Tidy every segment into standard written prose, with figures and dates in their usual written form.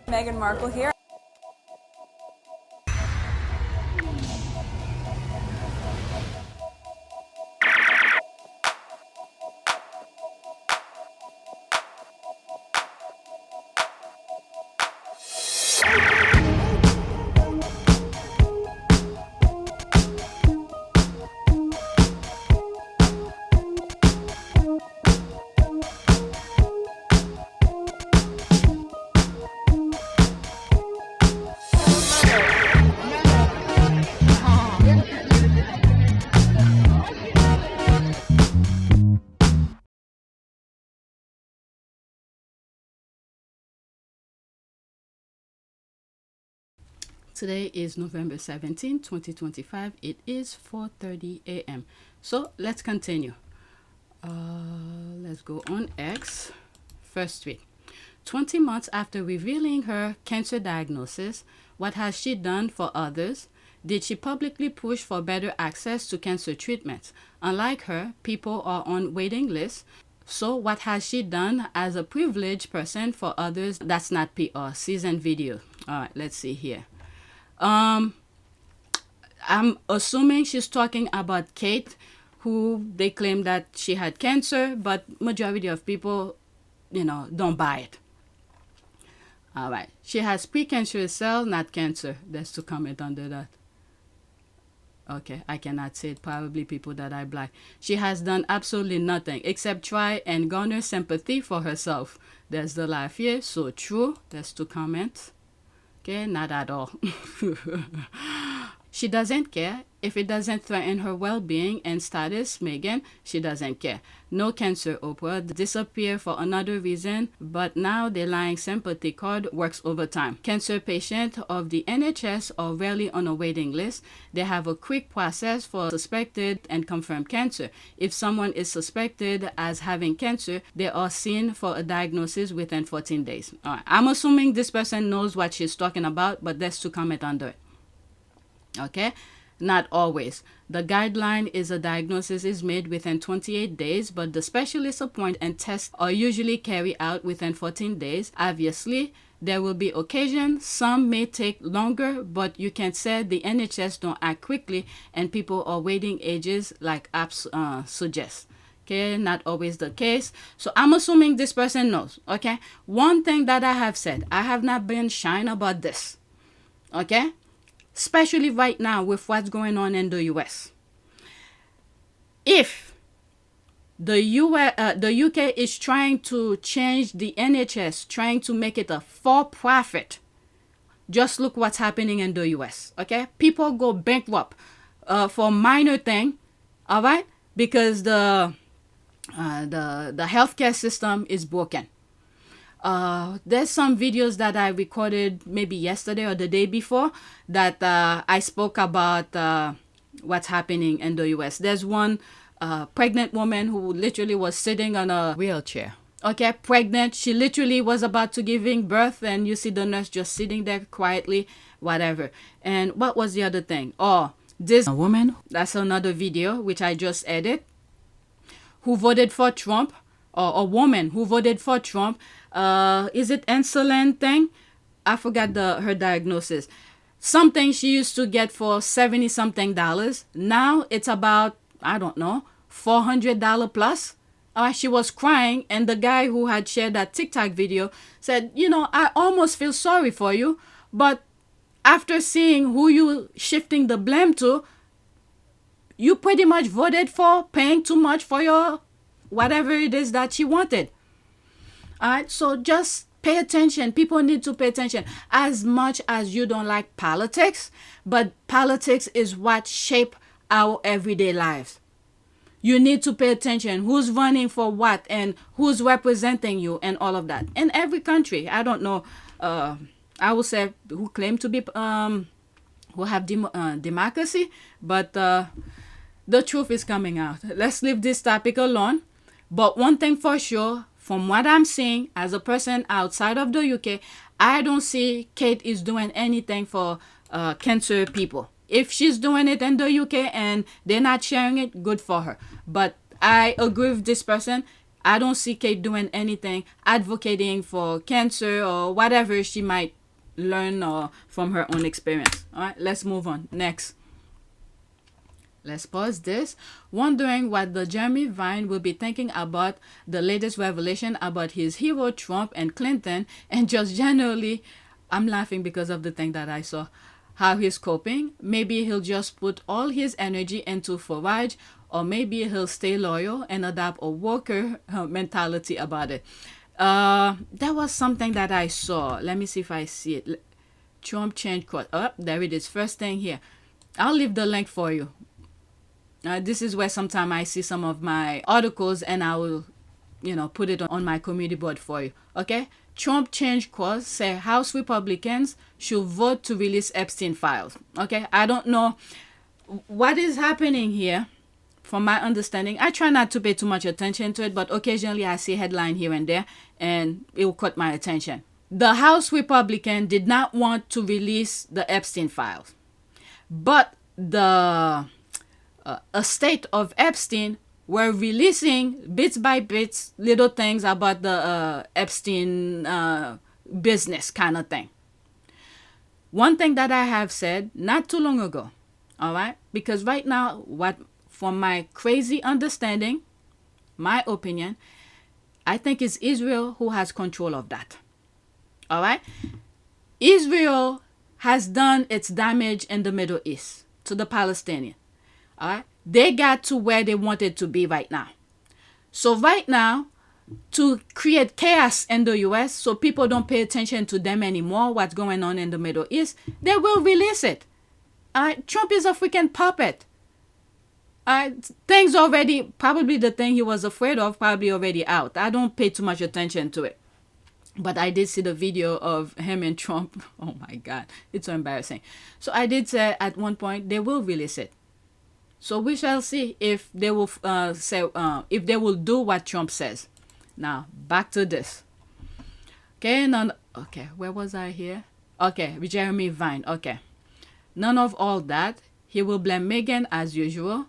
Meghan Markle here. Today is November 17, 2025. It is 4:30 a.m. So let's continue. Let's go on X. First tweet. 20 months after revealing her cancer diagnosis, what has she done for others? Did she publicly push for better access to cancer treatments? Unlike her, people are on waiting lists. So what has she done as a privileged person for others? That's not PR. Season video. All right, let's see here. I'm assuming she's talking about Kate, who they claim that she had cancer, but majority of people, don't buy it. All right. She has precancerous cell, not cancer. There's to comment under that. Okay, I cannot say it. Probably people that are black. She has done absolutely nothing except try and garner sympathy for herself. There's the laugh here. So true. There's to comment. Okay, not at all. She doesn't care. If it doesn't threaten her well-being and status, Meghan, she doesn't care. No cancer, Oprah. Disappear for another reason, but now the lying sympathy card works overtime. Cancer patients of the NHS are rarely on a waiting list. They have a quick process for suspected and confirmed cancer. If someone is suspected as having cancer, they are seen for a diagnosis within 14 days. All right. I'm assuming this person knows what she's talking about, but that's to comment under it. Okay, not always. The guideline is a diagnosis is made within 28 days, but the specialist appointment and tests are usually carried out within 14 days. Obviously, there will be occasions, some may take longer, but you can say the NHS don't act quickly and people are waiting ages like apps suggest. Okay, not always the case. So I'm assuming this person knows. Okay, one thing that I have said, I have not been shy about this. Okay, especially right now with what's going on in the US. If the UK is trying to change the NHS, trying to make it a for-profit, just look what's happening in the US. Okay, people go bankrupt for minor thing, all right, because the healthcare system is broken. There's some videos that I recorded maybe yesterday or the day before that I spoke about what's happening in the US. There's one pregnant woman who literally was sitting on a wheelchair. Okay, pregnant. She literally was about to giving birth and you see the nurse just sitting there quietly, whatever. And what was the other thing? Oh, this woman, that's another video which I just edited, who voted for Trump, or a woman who voted for Trump. Is it insulin thing? I forgot her diagnosis. Something she used to get for $70 something. Now it's about, I don't know, $400 plus. She was crying, and the guy who had shared that TikTok video said, I almost feel sorry for you, but after seeing who you shifting the blame to, you pretty much voted for paying too much for your whatever it is that she wanted. All right, so just pay attention. People need to pay attention. As much as you don't like politics, but politics is what shape our everyday lives. You need to pay attention. Who's running for what and who's representing you and all of that. In every country, I don't know, I would say who claim to be, who have democracy, but the truth is coming out. Let's leave this topic alone. But one thing for sure, from what I'm seeing as a person outside of the UK, I don't see Kate is doing anything for cancer people. If she's doing it in the UK and they're not sharing it, good for her. But I agree with this person. I don't see Kate doing anything advocating for cancer or whatever she might learn from her own experience. All right, let's move on. Next. Let's pause this. Wondering what the Jeremy Vine will be thinking about the latest revelation about his hero Trump and Clinton, and just generally, I'm laughing because of the thing that I saw. How he's coping. Maybe he'll just put all his energy into forage, or maybe he'll stay loyal and adopt a worker mentality about it. That was something that I saw. Let me see if I see it. Trump change course. Oh, there it is. First thing here. I'll leave the link for you. This is where sometimes I see some of my articles and I will, put it on my community board for you. Okay? Trump change course, say House Republicans should vote to release Epstein files. Okay? I don't know what is happening here. From my understanding, I try not to pay too much attention to it, but occasionally I see a headline here and there and it will caught my attention. The House Republican did not want to release the Epstein files, but the estate of Epstein were releasing bits by bits little things about the Epstein business kind of thing. One thing that I have said not too long ago, all right, because right now, from my crazy understanding, my opinion, I think it's Israel who has control of that. All right, Israel has done its damage in the Middle East to the Palestinians. All right, they got to where they wanted to be right now. So right now, to create chaos in the U.S. so people don't pay attention to them anymore, what's going on in the Middle East, they will release it. All right, Trump is a freaking puppet. Things already, probably the thing he was afraid of, probably already out. I don't pay too much attention to it. But I did see the video of him and Trump. Oh my God, it's so embarrassing. So I did say at one point they will release it. So we shall see if they will if they will do what Trump says. Now back to this. Okay, where was I here? Okay, Jeremy Vine. Okay, none of all that. He will blame Meghan as usual.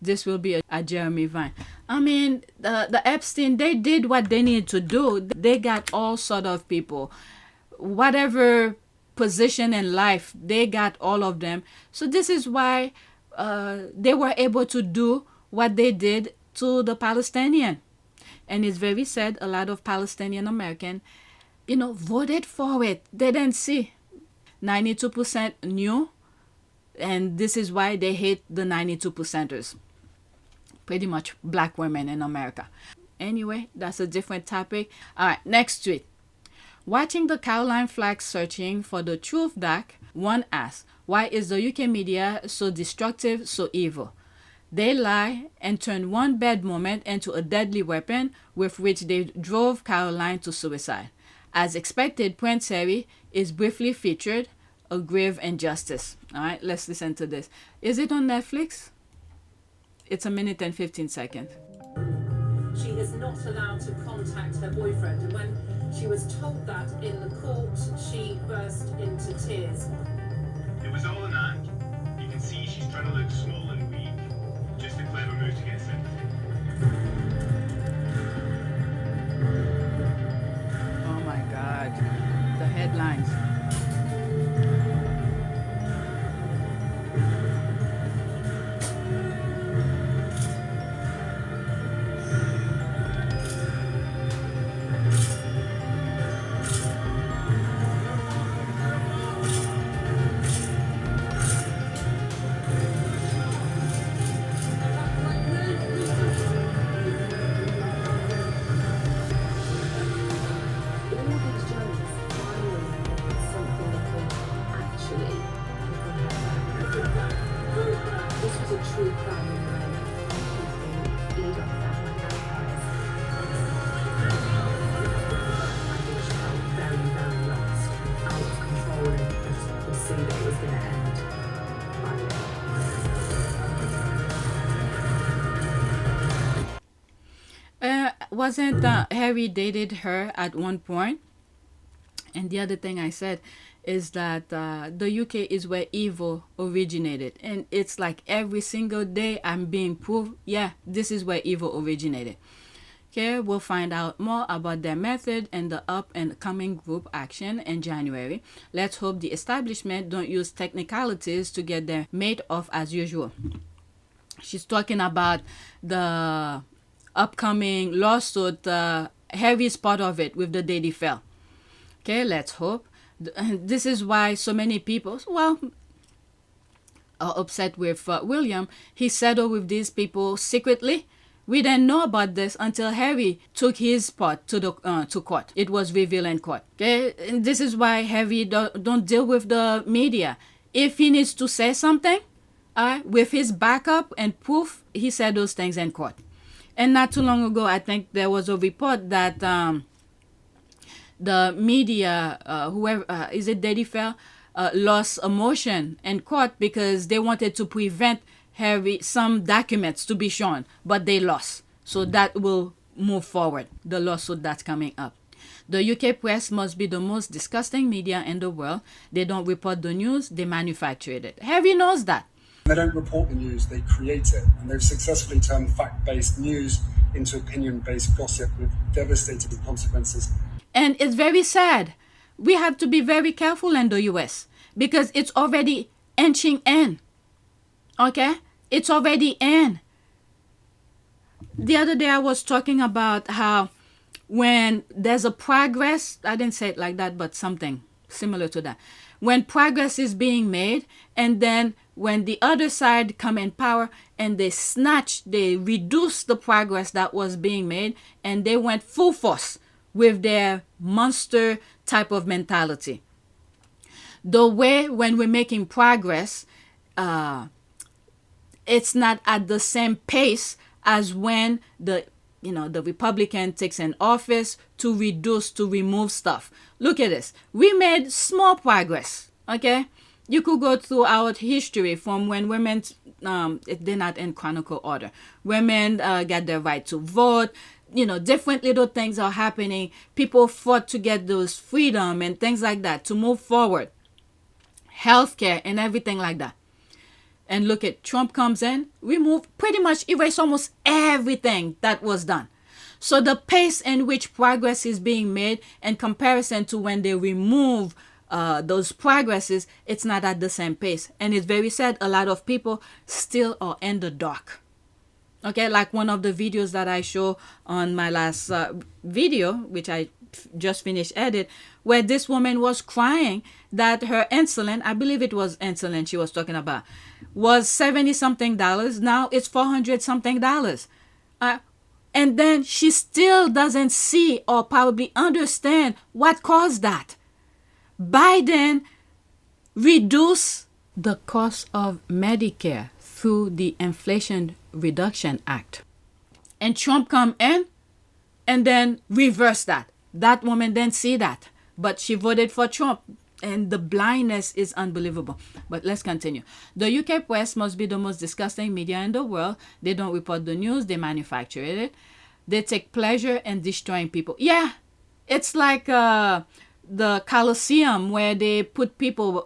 This will be a Jeremy Vine. I mean, the Epstein, they did what they needed to do. They got all sort of people, whatever position in life, they got all of them. So this is why they were able to do what they did to the Palestinian. And it's very sad, a lot of Palestinian American, voted for it. They didn't see. 92% knew. And this is why they hate the 92%ers. Pretty much black women in America. Anyway, that's a different topic. All right, next tweet. Watching the Caroline Flack searching for the truth doc, one asks, why is the UK media so destructive, so evil? They lie and turn one bad moment into a deadly weapon with which they drove Caroline to suicide. As expected, Prince Harry is briefly featured, a grave injustice. All right, let's listen to this. Is it on Netflix? It's 1 minute and 15 seconds. She is not allowed to contact her boyfriend, and when she was told that in the court, she burst into tears. It was all an act. You can see she's trying to look small and weak. Just a clever move to get sympathy. Oh my God, the headlines. Wasn't Harry dated her at one point? And the other thing I said is that the UK is where evil originated. And it's like every single day I'm being proved, yeah, this is where evil originated. Okay, we'll find out more about their method and the up and coming group action in January. Let's hope the establishment don't use technicalities to get their mate off as usual. She's talking about the upcoming lawsuit. Harry's part of it with the Daily Fell. Okay, let's hope. This is why so many people, well, are upset with William. He settled with these people secretly. We didn't know about this until Harry took his part to the to court. It was revealed in court. Okay, and this is why Harry don't deal with the media. If he needs to say something, with his backup and proof, he said those things in court. And not too long ago, I think there was a report that the media, whoever is it, Daddy Fell, lost a motion in court because they wanted to prevent Harry some documents to be shown, but they lost. So that will move forward, the lawsuit that's coming up. The UK press must be the most disgusting media in the world. They don't report the news, they manufacture it. Harry knows that. They don't report the news, they create it. And they've successfully turned fact-based news into opinion-based gossip with devastating consequences. And it's very sad. We have to be very careful in the US because it's already inching in. Okay? It's already in. The other day I was talking about how when there's a progress, I didn't say it like that, but something similar to that. When progress is being made, and then when the other side come in power and they reduce the progress that was being made, and they went full force with their monster type of mentality. The way when we're making progress, it's not at the same pace as when the Republican takes an office to remove stuff. Look at this. We made small progress. Okay, you could go throughout history from when women, they're not in chronicle order. Women got the right to vote. Different little things are happening. People fought to get those freedom and things like that to move forward. Healthcare and everything like that. And look at Trump comes in, pretty much erase almost everything that was done. So the pace in which progress is being made in comparison to when they remove those progresses, it's not at the same pace. And it's very sad. A lot of people still are in the dark. Okay, like one of the videos that I show on my last video, which I just finished edit, where this woman was crying that her insulin, I believe it was insulin she was talking about, was $70-something. Now it's $400-something. And then she still doesn't see or probably understand what caused that. Biden reduced the cost of Medicare through the Inflation Reduction Act. And Trump come in and then reverse that. That woman didn't see that. But she voted for Trump. And the blindness is unbelievable. But let's continue. The UK press must be the most disgusting media in the world. They don't report the news. They manufacture it. They take pleasure in destroying people. Yeah, it's like the Colosseum where they put people,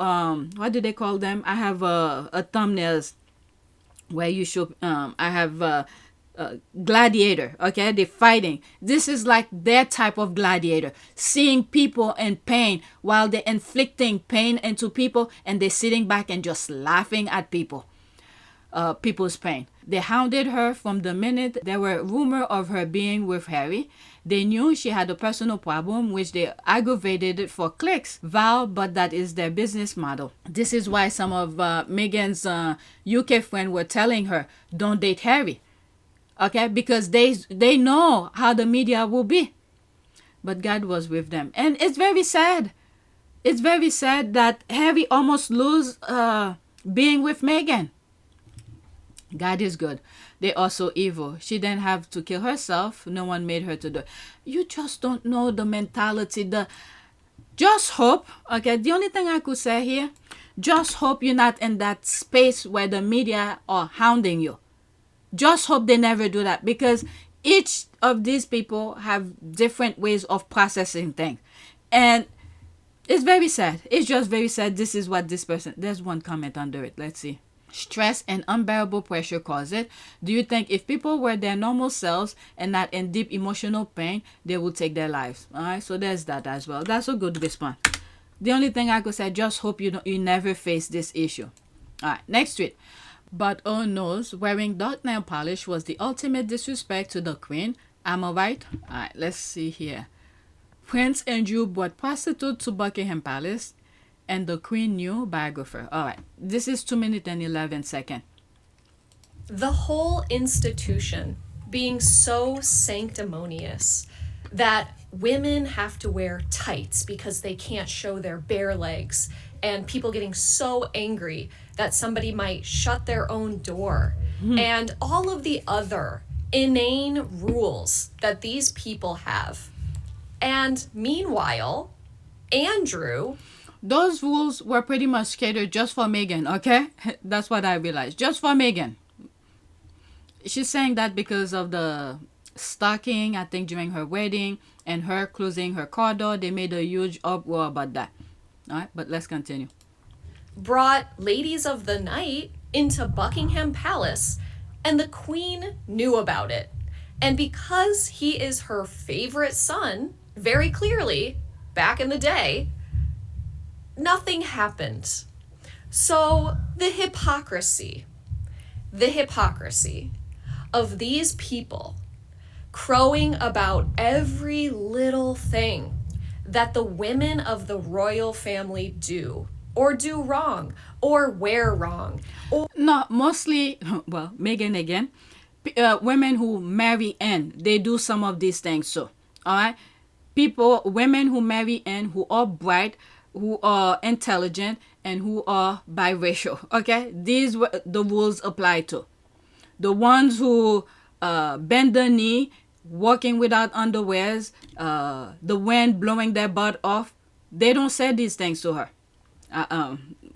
what do they call them? I have a thumbnails where you show, I have gladiator. Okay, they're fighting. This is like their type of gladiator, seeing people in pain while they're inflicting pain into people, and they're sitting back and just laughing at people's pain. They hounded her from the minute there were rumor of her being with Harry. They knew she had a personal problem, which they aggravated for clicks, but that is their business model. This is why some of Meghan's UK friends were telling her, don't date Harry. Okay, because they know how the media will be. But God was with them. And it's very sad. It's very sad that Harry almost lose being with Meghan. God is good. They are so evil. She didn't have to kill herself. No one made her to do it. You just don't know the mentality. Just hope. Okay, the only thing I could say here, just hope you're not in that space where the media are hounding you. Just hope they never do that, because each of these people have different ways of processing things. And it's very sad. It's just very sad. This is what this person, there's one comment under it. Let's see. stress and unbearable pressure cause it? Do you think if people were their normal selves and not in deep emotional pain, they would take their lives? All right, so there's that as well. That's a good response. The only thing I could say, just hope you never face this issue. All right, next tweet. But oh knows, wearing dark nail polish was the ultimate disrespect to the queen. Am I right? All right, let's see here. Prince Andrew brought prostitute to Buckingham Palace, and the queen knew. Biographer. All right, this is 2 minutes and 11 seconds. The whole institution being so sanctimonious that women have to wear tights because they can't show their bare legs, and people getting so angry that somebody might shut their own door, and all of the other inane rules that these people have. And meanwhile, Andrew... Those rules were pretty much catered just for Meghan, okay? That's what I realized. Just for Meghan. She's saying that because of the stalking, I think, during her wedding, and her closing her car door. They made a huge uproar about that. All right, but let's continue. Brought ladies of the night into Buckingham Palace, and the queen knew about it. And because he is her favorite son, very clearly, back in the day, nothing happened. So the hypocrisy of these people crowing about every little thing that the women of the royal family do, or do wrong, or wear wrong. Or No, mostly, well, Meghan again. Women who marry in, they do some of these things. So, all right, women who marry in, who are bright, who are intelligent, and who are biracial. Okay, these were the rules apply to. The ones who bend the knee, walking without underwears, the wind blowing their butt off, they don't say these things to her.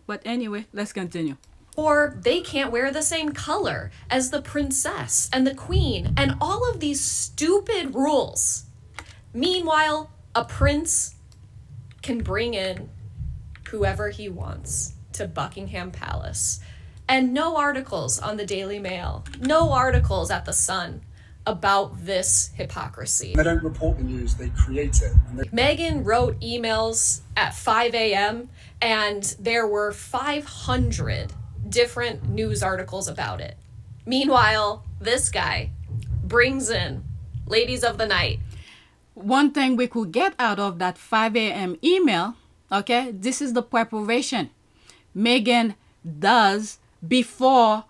But anyway, let's continue. Or they can't wear the same color as the princess and the queen, and all of these stupid rules. Meanwhile, a prince can bring in whoever he wants to Buckingham Palace. And no articles on the Daily Mail, no articles at the Sun about this hypocrisy. They don't report the news, they create it. And Meghan wrote emails at 5 a.m. and there were 500 different news articles about it. Meanwhile, this guy brings in ladies of the night. One thing we could get out of that 5 a.m. email, okay, this is the preparation Meghan does before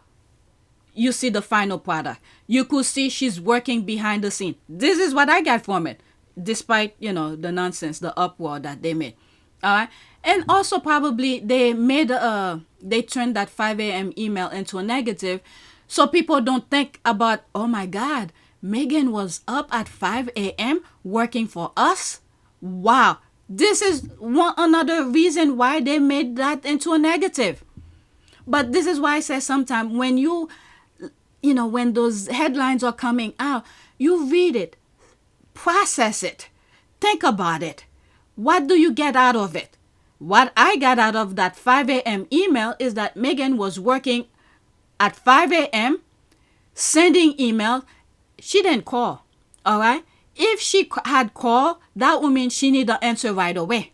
you see the final product. You could see she's working behind the scene. This is what I got from it, despite, the nonsense, the uproar that they made. All right. And also probably they turned that 5 a.m. email into a negative, so people don't think about, oh my God, Meghan was up at 5 a.m. working for us. Wow. This is another reason why they made that into a negative. But this is why I say sometimes when when those headlines are coming out, you read it, process it, think about it. What do you get out of it? What I got out of that 5 a.m. email is that Meghan was working at 5 a.m., sending email. She didn't call, all right? If she had called, that would mean she need an answer right away.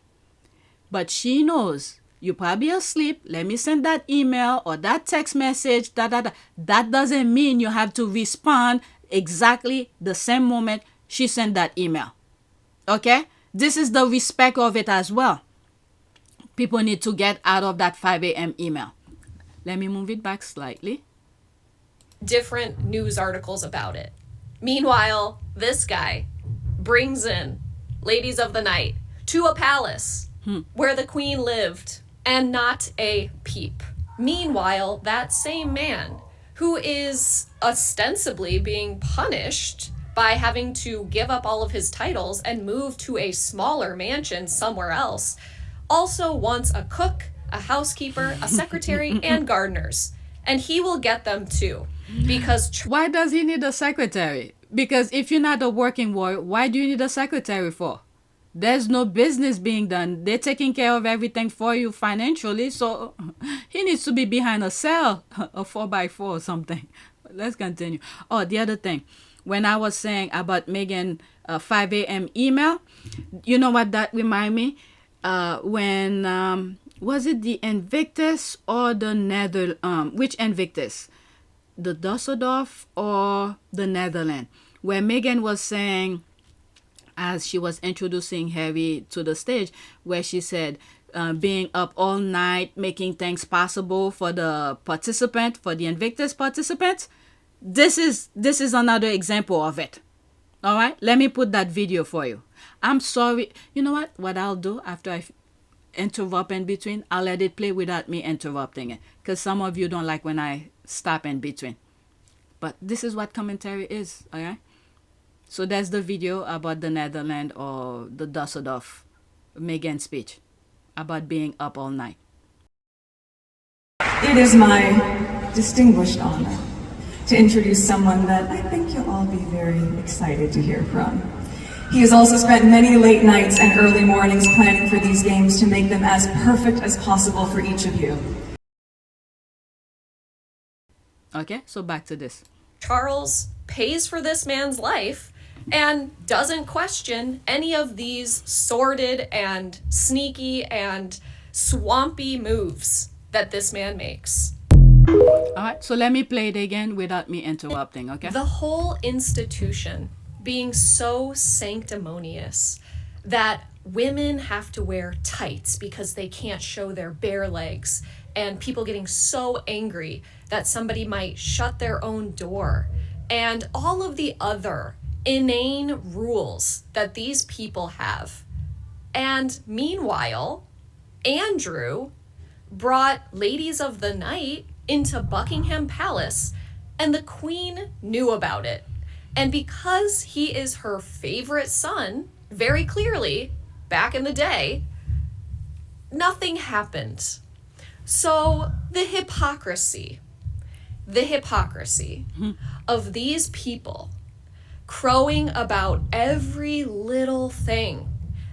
But she knows you're probably asleep. Let me send that email or that text message. That doesn't mean you have to respond exactly the same moment she sent that email. Okay? This is the respect of it as well. People need to get out of that 5 a.m. email. Let me move it back slightly. Different news articles about it. Meanwhile, this guy brings in ladies of the night to a palace where the queen lived, and not a peep. Meanwhile, that same man, who is ostensibly being punished by having to give up all of his titles and move to a smaller mansion somewhere else, also wants a cook, a housekeeper, a secretary, and gardeners. And he will get them too. Because why does he need a secretary? Because if you're not a working warrior, why do you need a secretary for? There's no business being done. They're taking care of everything for you financially, so he needs to be behind a cell, a 4x4 or something. Let's continue. Oh, the other thing, when I was saying about Meghan 5 a.m. email, you know what that remind me? When was it the Invictus or the which Invictus? The Dusseldorf or the Netherlands? Where Meghan was saying, as she was introducing Harry to the stage, where she said, being up all night, making things possible for the participant, for the Invictus participants. This is another example of it. All right, let me put that video for you. I'm sorry. You know what I'll do after I interrupt in between, I'll let it play without me interrupting it, because some of you don't like when I stop in between. But this is what commentary is. All right, so that's the video about the Netherlands or the Dusseldorf Meghan speech about being up all night. It is my distinguished honor to introduce someone that I think you'll all be very excited to hear from. He has also spent many late nights and early mornings planning for these games to make them as perfect as possible for each of you. Okay, so back to this. Charles pays for this man's life and doesn't question any of these sordid and sneaky and swampy moves that this man makes. All right, so let me play it again without me interrupting, okay? The whole institution being so sanctimonious that women have to wear tights because they can't show their bare legs, and people getting so angry that somebody might shut their own door, and all of the other inane rules that these people have. And meanwhile, Andrew brought ladies of the night into Buckingham Palace, and the Queen knew about it. And because he is her favorite son, very clearly, back in the day, nothing happened. So the hypocrisy of these people crowing about every little thing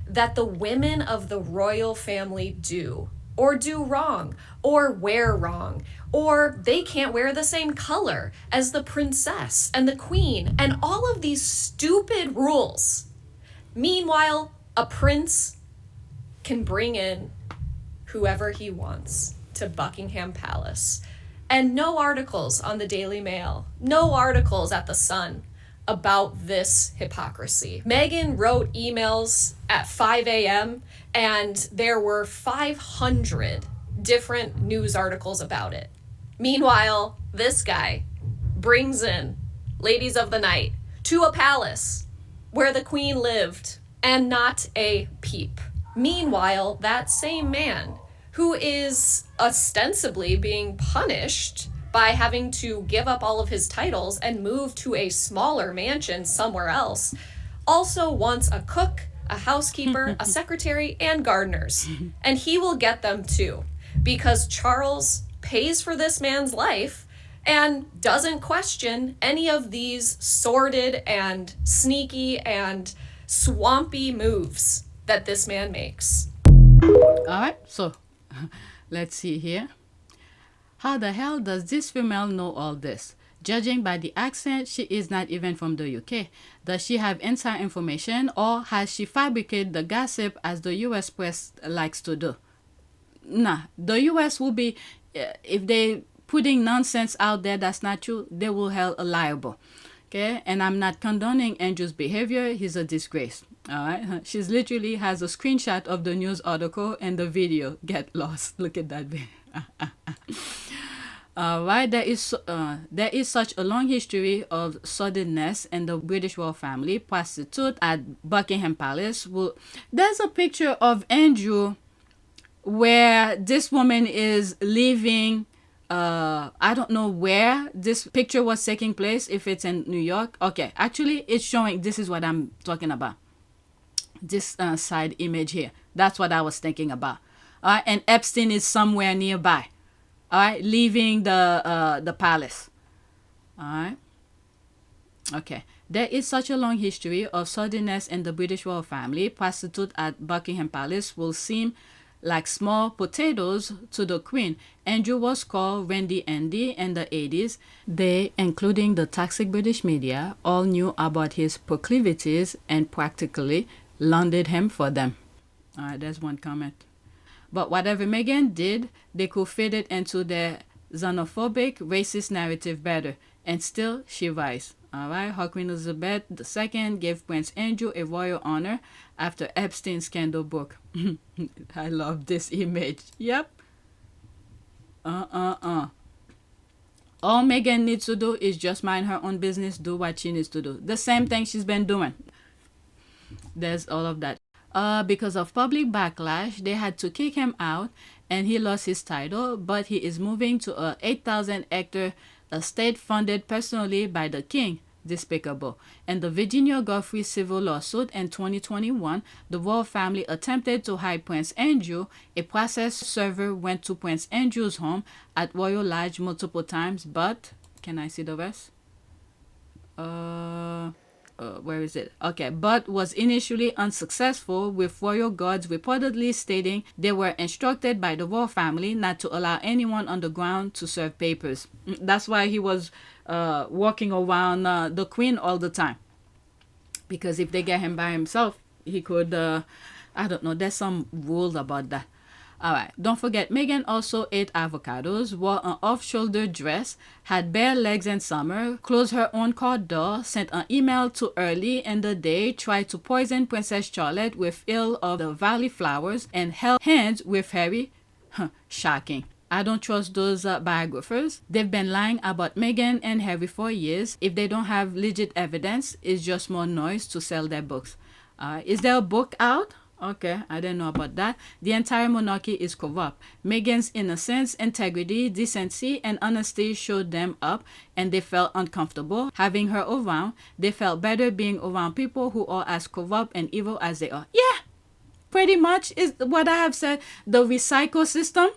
that the women of the royal family do, or do wrong, or wear wrong, or they can't wear the same color as the princess and the queen, and all of these stupid rules. Meanwhile, a prince can bring in whoever he wants to Buckingham Palace. And no articles on the Daily Mail, no articles at the Sun about this hypocrisy. Meghan wrote emails at 5 a.m. and there were 500 different news articles about it. Meanwhile, this guy brings in ladies of the night to a palace where the queen lived, and not a peep. Meanwhile, that same man, who is ostensibly being punished by having to give up all of his titles and move to a smaller mansion somewhere else, also wants a cook, a housekeeper, a secretary, and gardeners. And he will get them too, because Charles pays for this man's life and doesn't question any of these sordid and sneaky and swampy moves that this man makes. All right, so let's see here. How the hell does this female know all this? Judging by the accent, she is not even from the UK. Does she have inside information, or has she fabricated the gossip as the US press likes to do? Nah, the US will be, if they putting nonsense out there that's not true, they will held liable. Okay, and I'm not condoning Andrew's behavior. He's a disgrace. All right, she's literally has a screenshot of the news article and the video get lost. Look at that video. Right, there is such a long history of sordidness in the British royal family. Prostitute at Buckingham Palace. Well, there's a picture of Andrew where this woman is leaving. I don't know where this picture was taking place, if it's in New York. Okay, actually it's showing, this is what I'm talking about, this side image here. That's what I was thinking about. All right, and Epstein is somewhere nearby. All right, leaving the palace. All right, okay, There is such a long history of sordidness in the British royal family. Prostitutes at Buckingham Palace will seem like small potatoes to the Queen. Andrew was called Randy Andy in the 80s. They, including the toxic British media, all knew about his proclivities and practically laundered him for them. Alright, there's one comment. But whatever Meghan did, they could fit it into their xenophobic, racist narrative better. And still, she rise. Alright, her Queen Elizabeth II gave Prince Andrew a royal honor after Epstein's scandal broke. I love this image. Yep. All Meghan needs to do is just mind her own business, do what she needs to do. The same thing she's been doing. There's all of that. Because of public backlash, they had to kick him out and he lost his title, but he is moving to a 8,000-hectare estate funded personally by the king. Despicable. In the Virginia Godfrey civil lawsuit in 2021, the royal family attempted to hide Prince Andrew. A process server went to Prince Andrew's home at Royal Lodge multiple times, but can I see the rest? Where is it? Okay, but was initially unsuccessful, with royal guards reportedly stating they were instructed by the royal family not to allow anyone on the ground to serve papers. That's why he was walking around the Queen all the time, because if they get him by himself, he could I don't know, there's some rules about that. Alright, don't forget, Meghan also ate avocados, wore an off-shoulder dress, had bare legs in summer, closed her own car door, sent an email too early in the day, tried to poison Princess Charlotte with ill of the valley flowers, and held hands with Harry. Shocking. I don't trust those biographers. They've been lying about Meghan and Harry for years. If they don't have legit evidence, it's just more noise to sell their books. Is there a book out? Okay, I didn't know about that. The entire monarchy is corrupt. Meghan's innocence, integrity, decency, and honesty showed them up, and they felt uncomfortable having her around. They felt better being around people who are as corrupt and evil as they are. Yeah, pretty much is what I have said. The recycle system.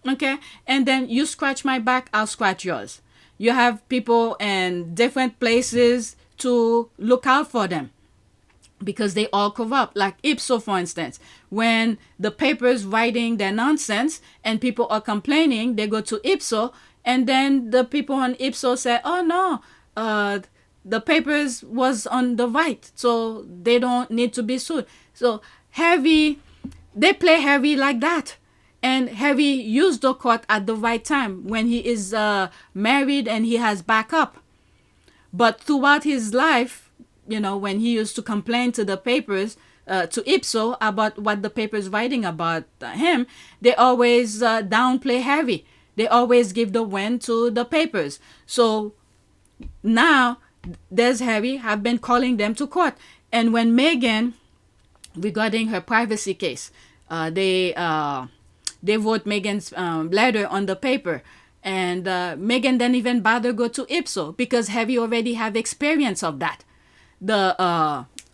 Okay, and then you scratch my back, I'll scratch yours. You have people in different places to look out for them, because they all corrupt. Like Ipso, for instance, when the paper's writing their nonsense and people are complaining, they go to Ipso, and then the people on Ipso say, oh no, the papers was on the right, so they don't need to be sued. So Harry, they play Harry like that. And Harry used the court at the right time when he is married and he has backup. But throughout his life, you know, when he used to complain to the papers, to Ipso, about what the papers writing about him, they always downplay Harry. They always give the win to the papers. So now there's Harry have been calling them to court. And when Meghan, regarding her privacy case, they wrote Meghan's letter on the paper. And Meghan didn't even bother go to Ipso, because Harry already have experience of that.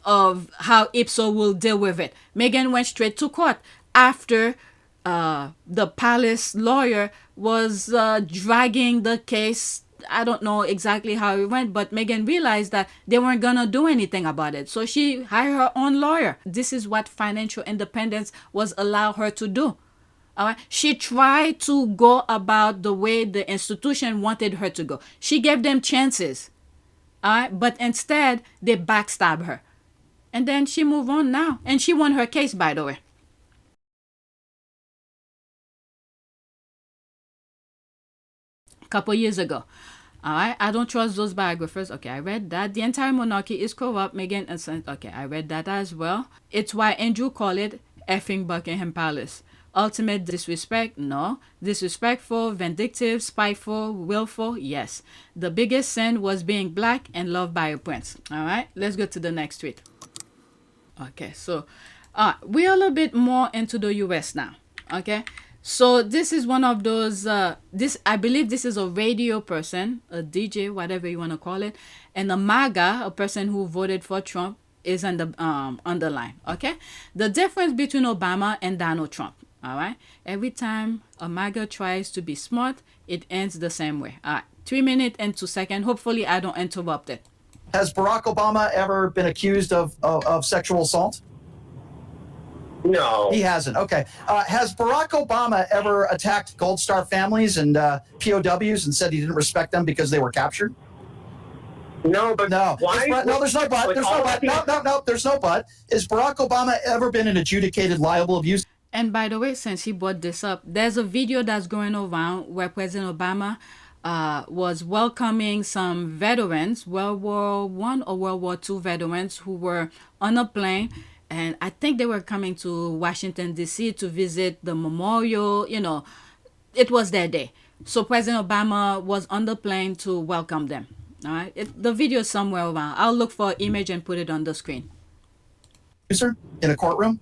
Of how Ipso will deal with it. Meghan went straight to court after the palace lawyer was dragging the case. I don't know exactly how it went, but Meghan realized that they weren't gonna do anything about it. So she hired her own lawyer. This is what financial independence was allowed her to do. She tried to go about the way the institution wanted her to go. She gave them chances. But instead, they backstab her. And then she moved on now. And she won her case, by the way. A couple years ago. I don't trust those biographers. Okay, I read that. The entire monarchy is corrupt. Meghan, okay, I read that as well. It's why Andrew called it effing Buckingham Palace. Ultimate disrespect? No. Disrespectful, vindictive, spiteful, willful? Yes. The biggest sin was being black and loved by a prince. All right, let's go to the next tweet. Okay, so we're a little bit more into the US now. Okay, so this is one of those, I believe this is a radio person, a DJ, whatever you want to call it, and a MAGA, a person who voted for Trump, is on the line. Okay, the difference between Obama and Donald Trump. All right, every time a MAGA tries to be smart, it ends the same way. All right, 3 minutes and 2 seconds. Hopefully I don't interrupt it. Has Barack Obama ever been accused of sexual assault? No. He hasn't. Okay. Has Barack Obama ever attacked Gold Star families and POWs and said he didn't respect them because they were captured? No, but No. why? No, there's no but. There's no but. No, there's no but. Has Barack Obama ever been an adjudicated liable abuse? And by the way, since he brought this up, there's a video that's going around where President Obama was welcoming some veterans, World War I or World War II veterans who were on a plane. And I think they were coming to Washington, D.C. to visit the memorial. You know, it was their day. So President Obama was on the plane to welcome them. All right. The video is somewhere around. I'll look for an image and put it on the screen. Sir, in a courtroom?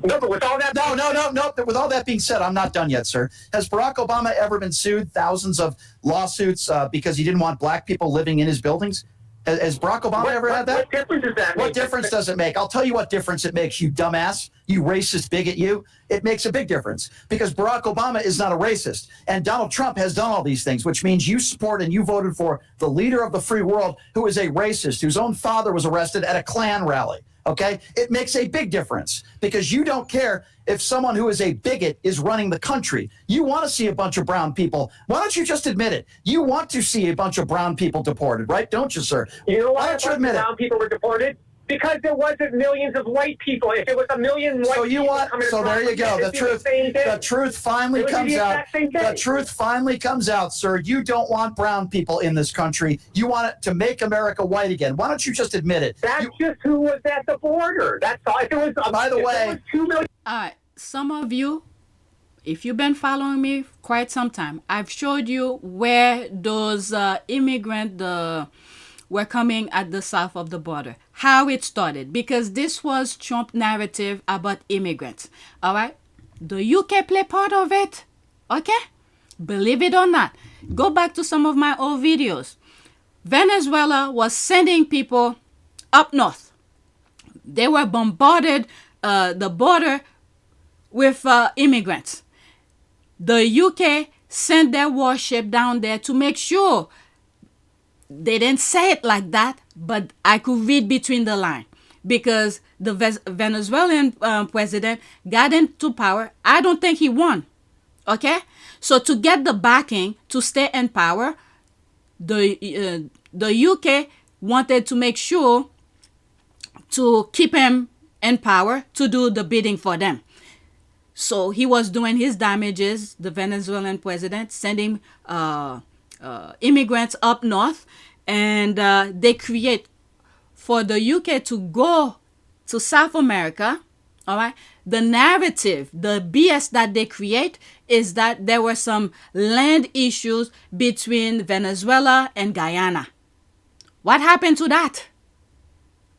No, but with all that. No. With all that being said, I'm not done yet, sir. Has Barack Obama ever been sued? Thousands of lawsuits because he didn't want black people living in his buildings? Has Barack Obama ever had that? What difference does that make? What difference does it make? I'll tell you what difference it makes, you dumbass, you racist bigot, you. It makes a big difference because Barack Obama is not a racist. And Donald Trump has done all these things, which means you support and you voted for the leader of the free world who is a racist, whose own father was arrested at a Klan rally. Okay? It makes a big difference because you don't care if someone who is a bigot is running the country. You want to see a bunch of brown people. Why don't you just admit it? You want to see a bunch of brown people deported, right? Don't you, sir? You know Why why don't you admit it? brown people were deported? Because there wasn't millions of white people. If it was a million white So you people want? coming So there you go. across, The truth. The truth finally It would be comes the out. exact same thing. The truth finally comes out, sir. You don't want brown people in this country. You want it to make America white again. Why don't you just admit it? That's just who was at the border. That's all. If it was, By the if way- there was 2 million. All right. Some of you, if you've been following me quite some time, I've showed you where those immigrants were coming at the south of the border, how it started, because this was Trump narrative about immigrants. All right. The UK play part of it. Okay. Believe it or not. Go back to some of my old videos. Venezuela was sending people up north. They were bombarded the border with immigrants. The UK sent their warship down there to make sure. They didn't say it like that, but I could read between the lines because the Venezuelan president got into power. I don't think he won. Okay? So to get the backing to stay in power, the UK wanted to make sure to keep him in power to do the bidding for them. So he was doing his damages, the Venezuelan president, sending immigrants up north, and they create for the UK to go to South America. All right, the narrative, the BS that they create is that there were some land issues between Venezuela and Guyana. What happened to that?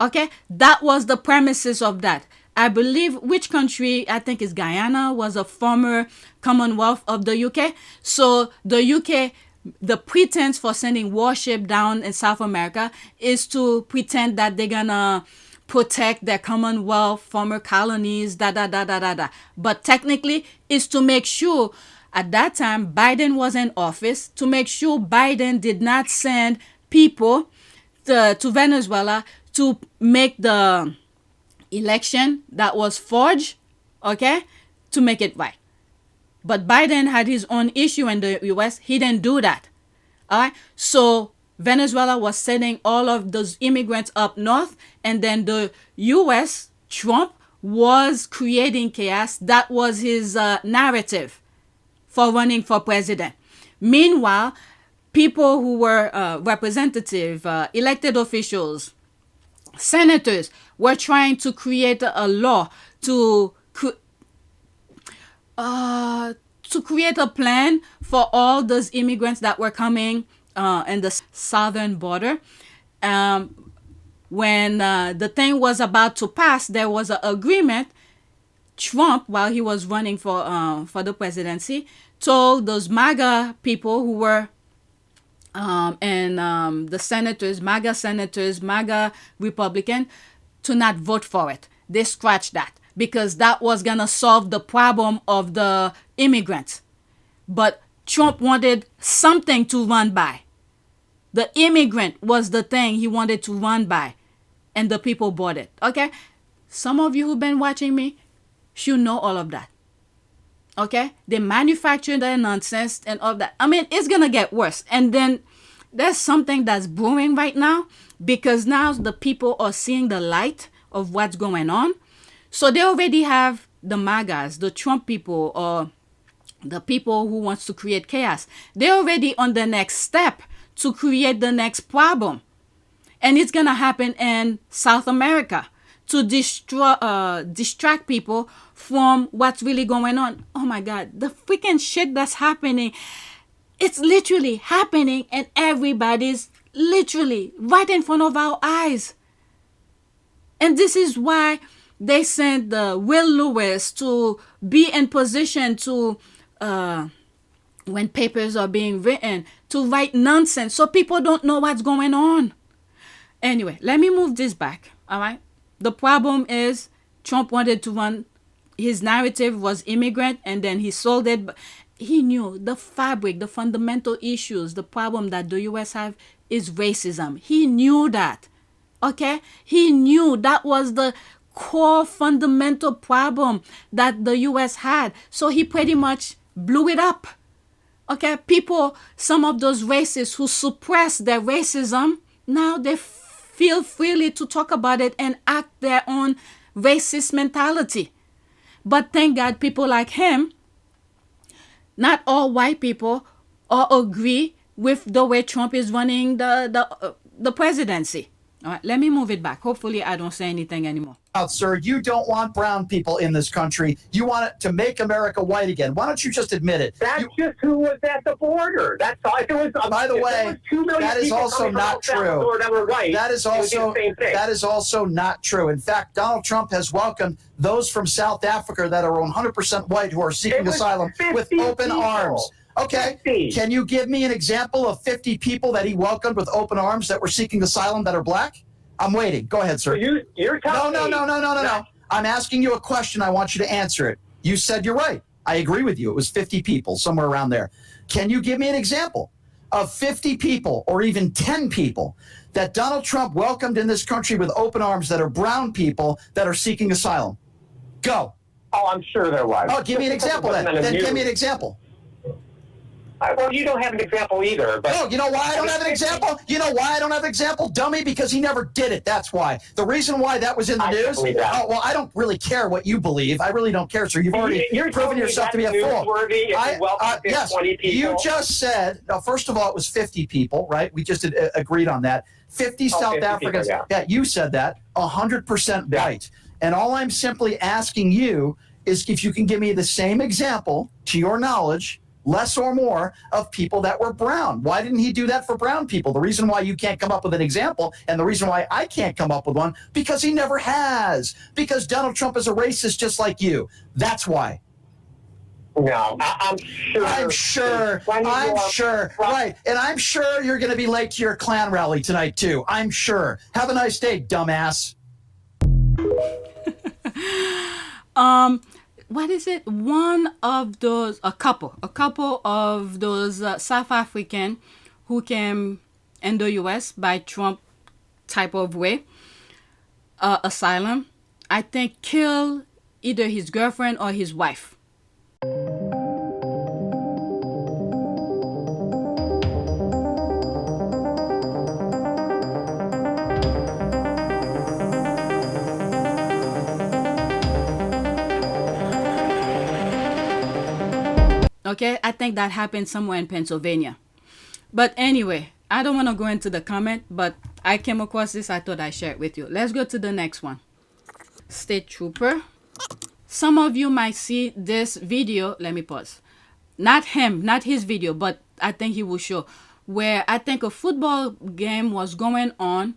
Okay, that was the premises of that. I believe which country, I think is Guyana, was a former Commonwealth of the UK. So the UK, the pretense for sending warship down in South America is to pretend that they're gonna protect their Commonwealth, former colonies, But technically, it's to make sure at that time Biden was in office, to make sure Biden did not send people to Venezuela to make the election that was forged, okay, to make it right. But Biden had his own issue in the US. He didn't do that. All right. So Venezuela was sending all of those immigrants up north, and then the US, Trump, was creating chaos. That was his narrative for running for president. Meanwhile, people who were representative, elected officials, senators were trying to create a law to create a plan for all those immigrants that were coming in the southern border. When the thing was about to pass, there was an agreement. Trump, while he was running for the presidency, told those MAGA people who were and the senators, MAGA Republican, to not vote for it. They scratched that because that was going to solve the problem of the immigrants. But Trump wanted something to run by. The immigrant was the thing he wanted to run by, and the people bought it. Okay? Some of you who've been watching me should know all of that. Okay? They manufacture their nonsense and all that. I mean, it's going to get worse. And then there's something that's brewing right now, because now the people are seeing the light of what's going on. So they already have the MAGAs, the Trump people, or the people who wants to create chaos. They're already on the next step to create the next problem. And it's going to happen in South America to distract people from what's really going on. Oh my God, the freaking shit that's happening. It's literally happening, and everybody's literally right in front of our eyes. And this is why they sent Will Lewis to be in position to, when papers are being written, to write nonsense so people don't know what's going on. Anyway, let me move this back, all right? The problem is Trump wanted to run, his narrative was immigrant, and then he sold it. But he knew the fabric, the fundamental issues, the problem that the U.S. have is racism. He knew that, okay? He knew that was the core fundamental problem that the U.S. had. So he pretty much blew it up, okay? People, some of those racists who suppress their racism, now they feel freely to talk about it and act their own racist mentality. But thank God, people like him, not all white people, all agree with the way Trump is running the presidency. All right, let me move it back. Hopefully I don't say anything anymore. Sir, you don't want brown people in this country. You want it to make America white again. Why don't you just admit it? That's just who was at the border. That's all. If it was, By the way, that is also not true. That is also not true. In fact, Donald Trump has welcomed those from South Africa that are 100% white who are seeking asylum with open arms. Okay, 50. Can you give me an example of 50 people that he welcomed with open arms that were seeking asylum that are black? I'm waiting. Go ahead, sir. You're telling me. No. I'm asking you a question. I want you to answer it. You said you're right. I agree with you. It was 50 people, somewhere around there. Can you give me an example of 50 people or even 10 people that Donald Trump welcomed in this country with open arms that are brown people that are seeking asylum? Go. Oh, I'm sure there was. Oh, give me an example then. Then give me an example. Well, you don't have an example either. But no, you know why I don't have an example? You know why I don't have an example, dummy? Because he never did it. That's why. The reason why that was in the news. Oh, well, I don't really care what you believe. I really don't care, sir. You've already proven yourself to be a fool. Yes, you just said. Now, first of all, it was 50 people, right? We just agreed on that. 50 South Africans. Yeah, you said that. 100% right. And all I'm simply asking you is if you can give me the same example, to your knowledge, less or more, of people that were brown. Why didn't he do that for brown people? The reason why you can't come up with an example, and the reason why I can't come up with one, because he never has. Because Donald Trump is a racist just like you. That's why. No, I'm sure. Right. And I'm sure you're going to be late to your Klan rally tonight, too. I'm sure. Have a nice day, dumbass. What is it? A couple of those South African who came in the U.S. by Trump type of way, asylum, I think killed either his girlfriend or his wife. Okay, I think that happened somewhere in Pennsylvania. But anyway, I don't want to go into the comment, but I came across this. I thought I'd share it with you. Let's go to the next one. State Trooper. Some of you might see this video. Let me pause. Not him, not his video, but I think he will show where I think a football game was going on.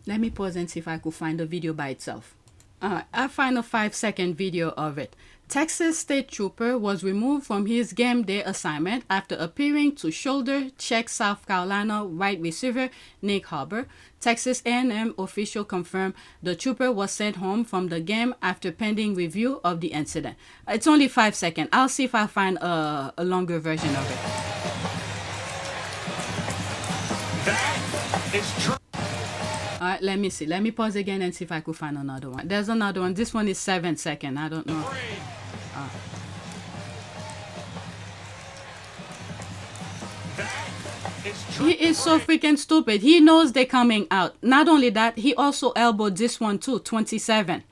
Let me pause and see if I could find the video by itself. I find a 5-second video of it. Texas State Trooper was removed from his game day assignment after appearing to shoulder check South Carolina wide receiver Nick Harbor. Texas A&M official confirmed the trooper was sent home from the game after pending review of the incident. It's only 5 seconds. I'll see if I find a longer version of it. That All right, let me see. Let me pause again and see if I could find another one. There's another one. This one is 7 seconds. I don't know. He is so freaking stupid. He knows they're coming out. Not only that, he also elbowed this one too. 27.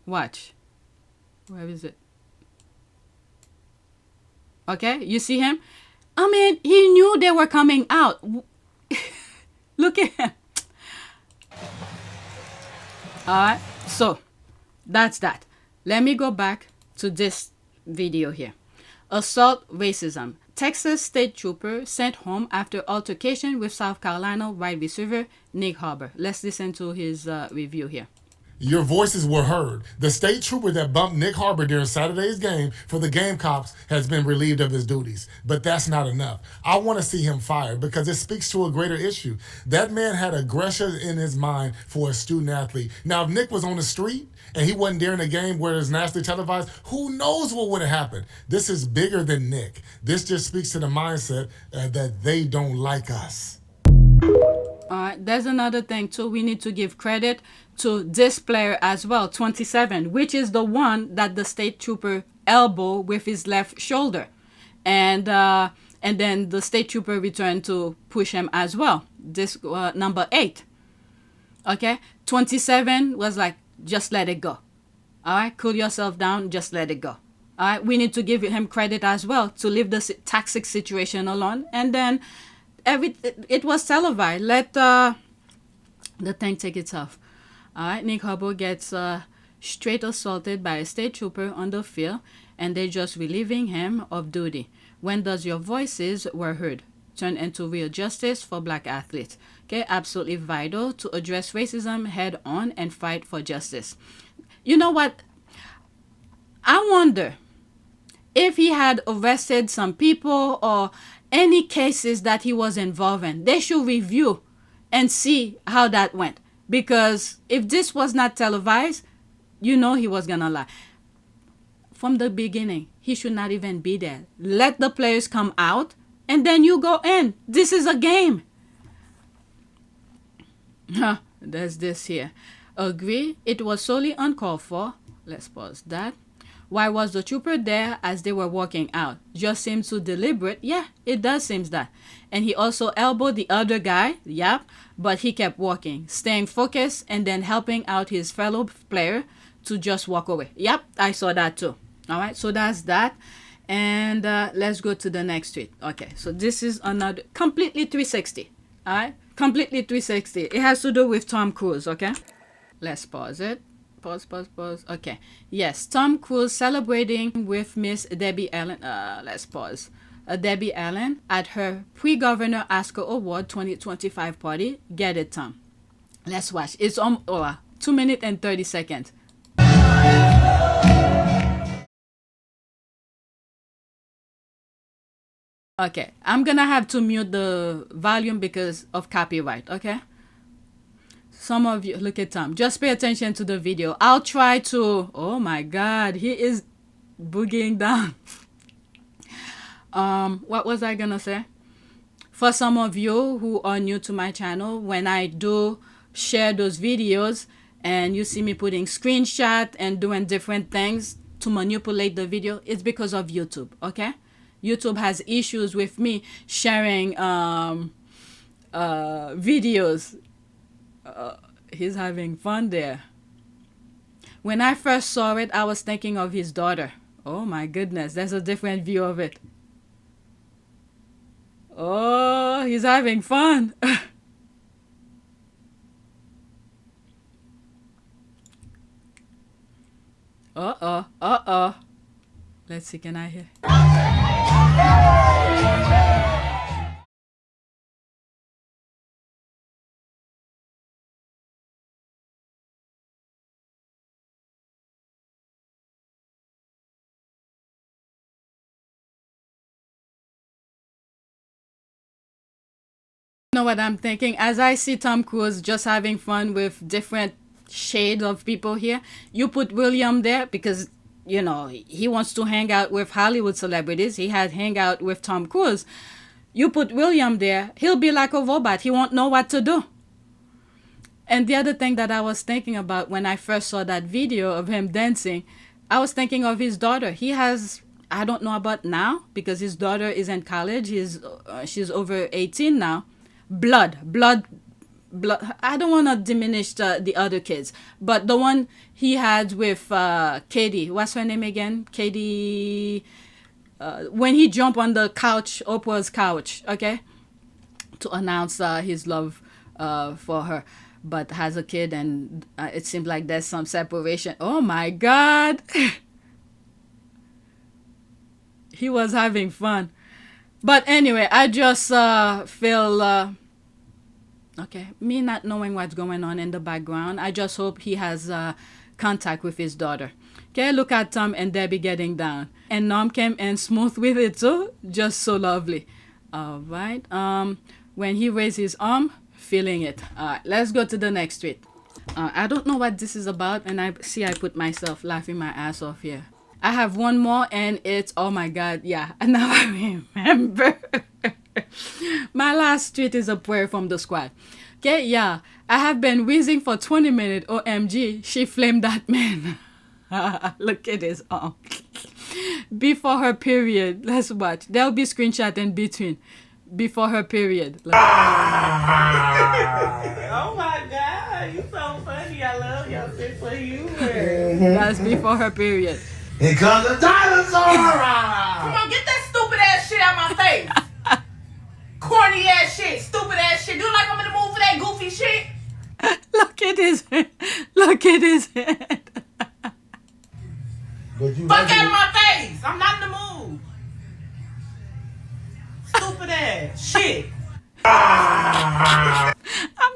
Watch. Where is it? Okay, you see him? I mean, he knew they were coming out. Look at him. Alright, so that's that. Let me go back to this video here. Assault racism. Texas state trooper sent home after altercation with South Carolina wide receiver Nick Harbor. Let's listen to his review here. Your voices were heard. The state trooper that bumped Nick Harbor during Saturday's game for the Gamecocks has been relieved of his duties. But that's not enough. I want to see him fired because it speaks to a greater issue. That man had aggression in his mind for a student athlete. Now, if Nick was on the street and he wasn't during a game where it's nationally televised, who knows what would have happened? This is bigger than Nick. This just speaks to the mindset that they don't like us. There's another thing too. We need to give credit to this player as well, 27, which is the one that the state trooper elbowed with his left shoulder, and then the state trooper returned to push him as well. This number 8. Okay, 27 was like, just let it go. All right, cool yourself down, just let it go. All right, we need to give him credit as well to leave the toxic situation alone, and then it was televised. Let the thing take its off. All right, Nick Harbor gets straight assaulted by a state trooper on the field, and they're just relieving him of duty. When does your voices were heard turn into real justice for black athletes? Okay, absolutely vital to address racism head on and fight for justice. You know what? I wonder if he had arrested some people or any cases that he was involved in. They should review and see how that went. Because if this was not televised, you know he was going to lie. From the beginning, he should not even be there. Let the players come out and then you go in. This is a game. There's this here. Agree, it was solely uncalled for. Let's pause that. Why was the trooper there as they were walking out? Just seems so deliberate. Yeah, it does seem that. And he also elbowed the other guy. Yep. But he kept walking, staying focused, and then helping out his fellow player to just walk away. Yep, I saw that too. All right, so that's that. And let's go to the next tweet. Okay, so this is another completely 360. All right, completely 360. It has to do with Tom Cruise, okay? Let's pause it. Pause. Okay. Yes, Tom Cruise celebrating with Miss Debbie Allen. Let's pause. Debbie Allen at her pre-Governor Oscar Award 2025 party. Get it, Tom. Let's watch. It's on 2 minutes and 30 seconds. Okay, I'm gonna have to mute the volume because of copyright, okay? Some of you, look at Tom. Just pay attention to the video. I'll try to, oh my God, he is boogieing down. What was I gonna say? For some of you who are new to my channel, when I do share those videos and you see me putting screenshot and doing different things to manipulate the video, it's because of YouTube, okay? YouTube has issues with me sharing videos. He's having fun there. When I first saw it, I was thinking of his daughter. Oh my goodness, there's a different view of it. Oh, he's having fun. Uh-oh. Let's see, can I hear? Know what I'm thinking? As I see Tom Cruise just having fun with different shades of people here, you put William there because, you know, he wants to hang out with Hollywood celebrities. He had hang out with Tom Cruise. You put William there, he'll be like a robot. He won't know what to do. And the other thing that I was thinking about when I first saw that video of him dancing, I was thinking of his daughter. He has, I don't know about now, because his daughter is in college. She's over 18 now. Blood. I don't want to diminish the other kids, but the one he had with Katie, what's her name again? Katie, when he jumped on the couch, Oprah's couch, okay, to announce his love for her, but has a kid, and it seems like there's some separation. Oh my God. He was having fun. But anyway, I just feel... okay, me not knowing what's going on in the background, I just hope he has contact with his daughter. Okay, look at Tom and Debbie getting down. And Nom came in smooth with it too. Just so lovely. All right. When he raised his arm, feeling it. All right, let's go to the next tweet. I don't know what this is about, and I put myself laughing my ass off here. I have one more, and it's, oh my God, yeah, now I remember. My last tweet is a prayer from the squad. Okay, yeah, I have been wheezing for 20 minutes. OMG, she flamed that man. Look at his arm. Before her period. Let's watch. There'll be screenshot in between. Before her period. Oh my God, you so funny. I love your sense of humor. That's before her period. Here comes a dinosaur! Come on, get that stupid ass shit out my face. Corny ass shit, stupid ass shit. Do you like I'm in the mood for that goofy shit? Look at his head. Look at his head. Fuck out of my face. I'm not in the mood. Stupid ass shit. I'm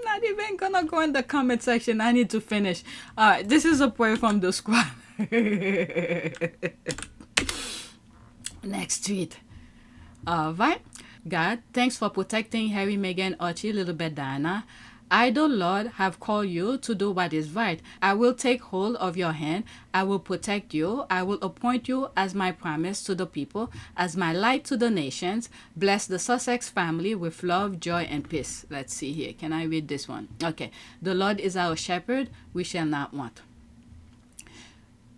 not even gonna go in the comment section. I need to finish. Alright, this is a prayer from the squad. Next tweet. Alright. God, thanks for protecting Harry, Meghan, Archie, little bit Diana. I, the Lord, have called you to do what is right. I will take hold of your hand. I will protect you. I will appoint you as my promise to the people, as my light to the nations. Bless the Sussex family with love, joy, and peace. Let's see here. Can I read this one? Okay. The Lord is our shepherd. We shall not want.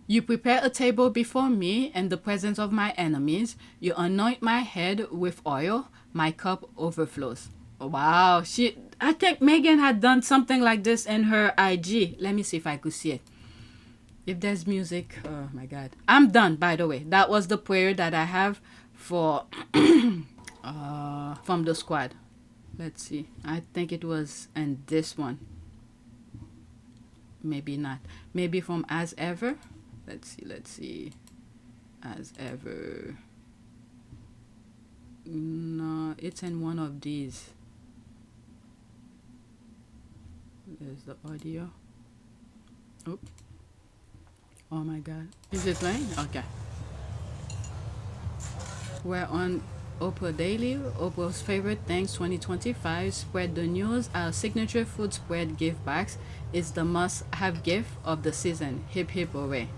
You prepare a table before me in the presence of my enemies. You anoint my head with oil. My cup overflows. Wow. I think Meghan had done something like this in her IG. Let me see if I could see it. If there's music. Oh my God. I'm done, by the way. That was the prayer that I have for from the squad. Let's see. I think it was in this one. Maybe not. Maybe from As Ever. Let's see. As Ever. No, it's in one of these. There's the audio. Oh my God. Is it playing? Okay. We're on Oprah Daily, Oprah's Favorite Things 2025. Spread the news. Our signature food spread gift bags is the must-have gift of the season. Hip hip hooray.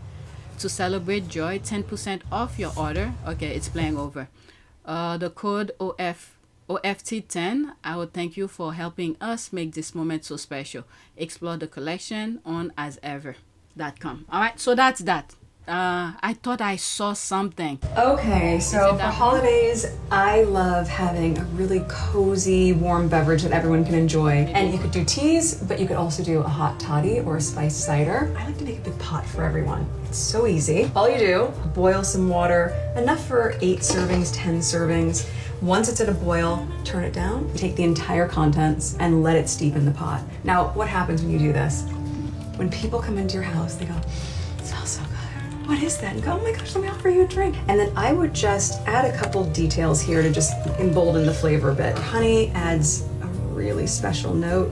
To celebrate joy, 10% off your order. Okay, it's playing over. The code OFT10. I would thank you for helping us make this moment so special. Explore the collection on asever.com. All right, so that's that. I thought I saw something. Okay, so for holidays, I love having a really cozy, warm beverage that everyone can enjoy. And you could do teas, but you could also do a hot toddy or a spiced cider. I like to make a big pot for everyone. It's so easy. All you do, boil some water, enough for 8 servings, 10 servings. Once it's at a boil, turn it down, take the entire contents, and let it steep in the pot. Now, what happens when you do this? When people come into your house, they go, "It smells so good. What is that?" And go, "Oh my gosh, let me offer you a drink." And then I would just add a couple details here to just embolden the flavor a bit. Honey adds a really special note.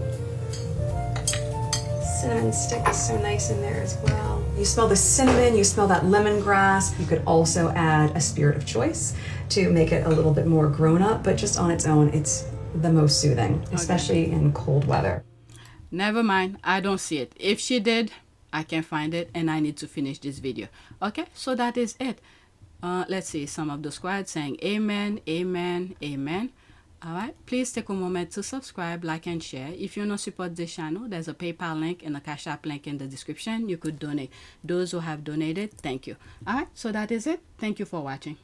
Cinnamon stick is so nice in there as well. You smell the cinnamon, you smell that lemongrass. You could also add a spirit of choice to make it a little bit more grown up, but just on its own, it's the most soothing, especially in cold weather. Never mind, I don't see it. If she did, I can find it, and I need to finish this video. Okay, so that is it. Let's see, some of the squad saying amen, amen, amen. Alright, please take a moment to subscribe, like, and share. If you want to support this channel, there's a PayPal link and a Cash App link in the description. You could donate. Those who have donated, thank you. Alright, so that is it. Thank you for watching.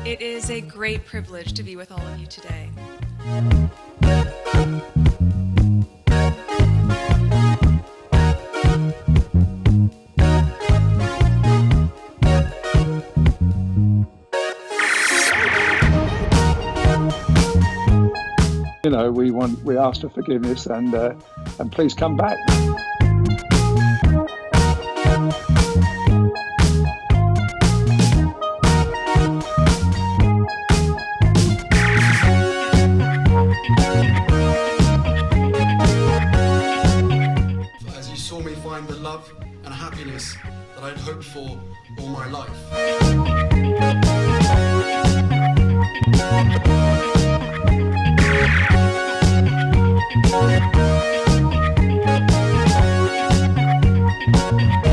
It is a great privilege to be with all of you today. You know, we ask for forgiveness and please come back. As you saw me find the love and happiness that I'd hoped for all my life. Thank you.